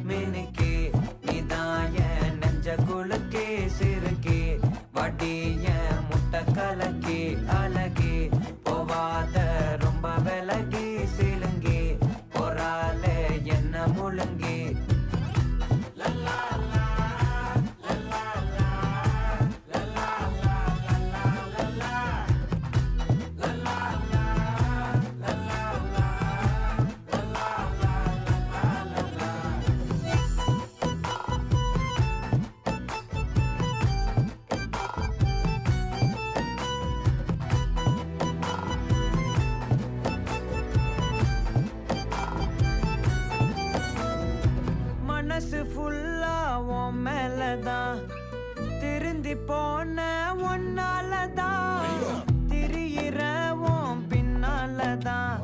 மினுக்கே நீதான் என் நெஞ்ச குலுக்கே சிறுக்கே வடிய முட்டை கலக்கே அழகே போவாத ரொம்ப விலகி சிலுங்கி போறாலே என்ன முழுங்கி மனசு ஃபுல்லா உன் மேலதான் திருந்தி போன ஒன்னாலதான் திரியிற உன் பின்னாலதான்